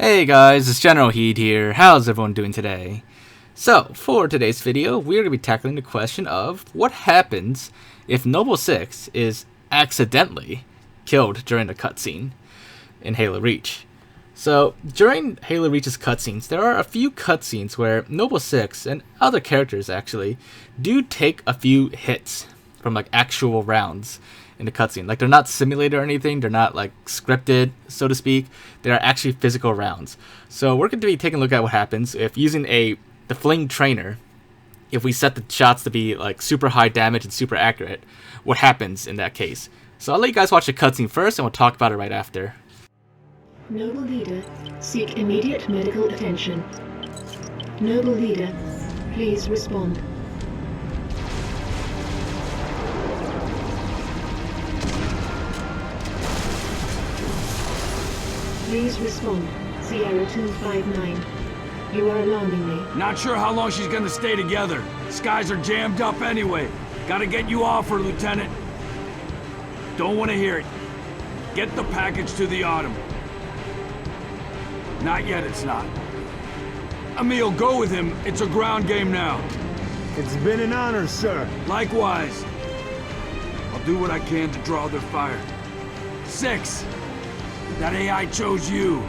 Hey guys, it's Generalkidd here. How's everyone doing today? So, for today's video, we're going to be tackling the question of what happens if Noble 6 is accidentally killed during a cutscene in Halo Reach. So, during Halo Reach's cutscenes, there are a few cutscenes where Noble 6 and other characters actually do take a few hits from like actual rounds in the cutscene. Like, they're not simulated or anything, they're not like scripted, so to speak. They are actually physical rounds. So we're going to be taking a look at what happens if using the fling trainer, if we set the shots to be like super high damage and super accurate, what happens in that case. So I'll let you guys watch the cutscene first and we'll talk about it right after. Noble Leader, seek immediate medical attention. Noble Leader, please respond. Please respond, Sierra 259. You are alarming me. Not sure how long she's gonna stay together. Skies are jammed up anyway. Gotta get you off her, Lieutenant. Don't want to hear it. Get the package to the Autumn. Not yet, it's not. Emile, go with him. It's a ground game now. It's been an honor, sir. Likewise. I'll do what I can to draw their fire. 6. That AI chose you.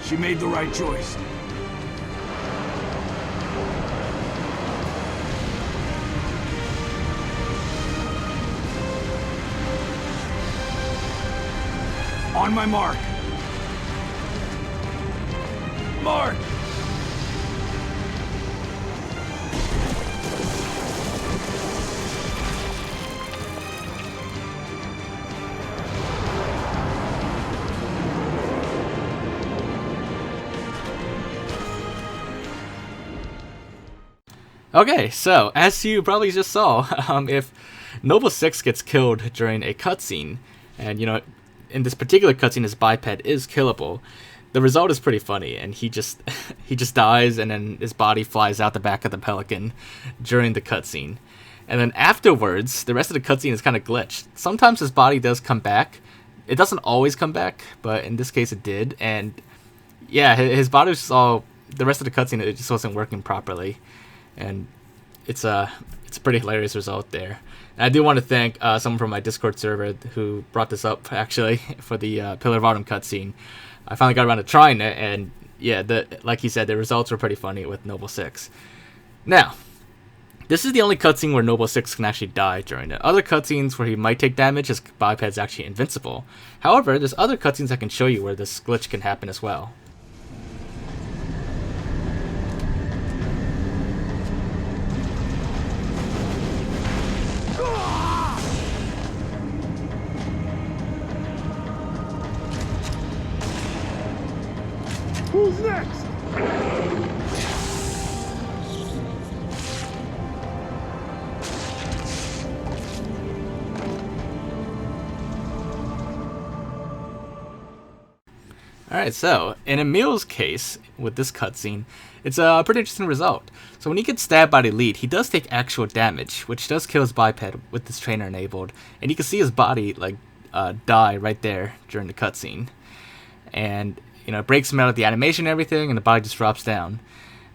She made the right choice. On my mark. Mark! Okay, so as you probably just saw, if Noble 6 gets killed during a cutscene, and in this particular cutscene his biped is killable, the result is pretty funny, and he just dies, and then his body flies out the back of the Pelican during the cutscene. And then afterwards, the rest of the cutscene is kind of glitched. Sometimes his body does come back. It doesn't always come back, but in this case it did, and yeah, his body was just all, the rest of the cutscene, it just wasn't working properly. And it's a pretty hilarious result there. And I do want to thank someone from my Discord server who brought this up, actually, for the Pillar of Autumn cutscene. I finally got around to trying it, and yeah, like he said, the results were pretty funny with Noble 6. Now, this is the only cutscene where Noble 6 can actually die during it. Other cutscenes where he might take damage, his biped's actually invincible. However, there's other cutscenes I can show you where this glitch can happen as well. Who's next? Alright, so in Emile's case, with this cutscene, it's a pretty interesting result. So when he gets stabbed by the elite, he does take actual damage, which does kill his biped with this trainer enabled. And you can see his body die right there during the cutscene. And it breaks him out of the animation and everything, and the body just drops down.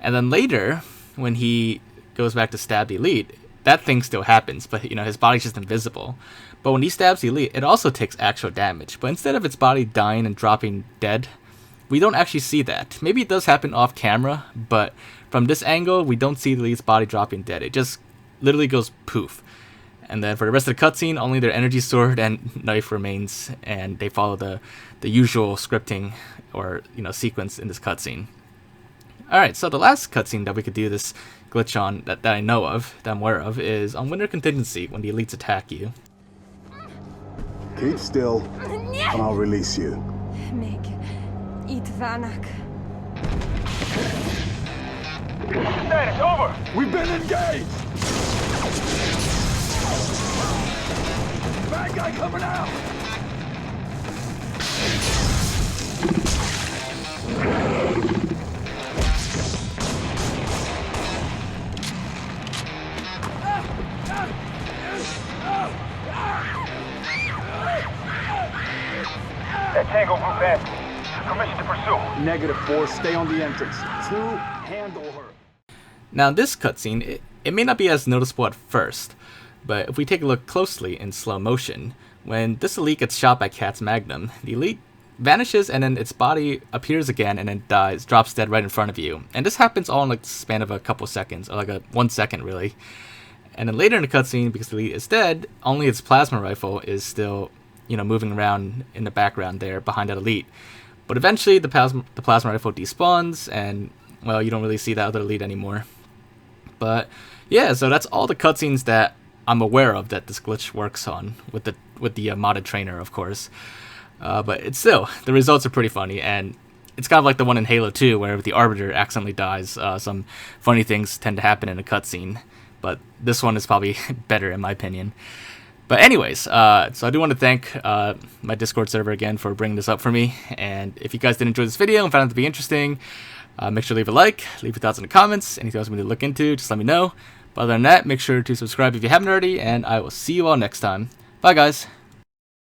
And then later, when he goes back to stab the elite, that thing still happens, but his body's just invisible. But when he stabs the elite, it also takes actual damage. But instead of its body dying and dropping dead, we don't actually see that. Maybe it does happen off camera, but from this angle, we don't see the elite's body dropping dead. It just literally goes poof. And then for the rest of the cutscene, only their energy sword and knife remains, and they follow the usual scripting or sequence in this cutscene. Alright, so the last cutscene that we could do this glitch on that I know of, that I'm aware of, is on Winter Contingency when the elites attack you. Keep still, and I'll release you. Meg, eat Vanak. Status over! We've been engaged! Bad guy coming out! That Tango group asked me. Permission to pursue. Negative 4, stay on the entrance. 2, handle her. Now in this cutscene, it may not be as noticeable at first, but if we take a look closely in slow motion, when this elite gets shot by Cat's Magnum, the elite vanishes and then its body appears again and then drops dead right in front of you. And this happens all in like the span of a couple seconds, or like 1 second really. And then later in the cutscene, because the elite is dead, only its plasma rifle is still, moving around in the background there behind that elite. But eventually the plasma rifle despawns and, well, you don't really see that other elite anymore. But yeah, so that's all the cutscenes that I'm aware of that this glitch works on, with the modded trainer, of course. But it's still, the results are pretty funny, and it's kind of like the one in Halo 2 where the Arbiter accidentally dies. Some funny things tend to happen in a cutscene, but this one is probably better in my opinion. But anyways, so I do want to thank my Discord server again for bringing this up for me, and if you guys did enjoy this video and found it to be interesting, make sure to leave a like, leave your thoughts in the comments, anything else we need to look into, just let me know. But other than that, make sure to subscribe if you haven't already, and I will see you all next time. Bye guys!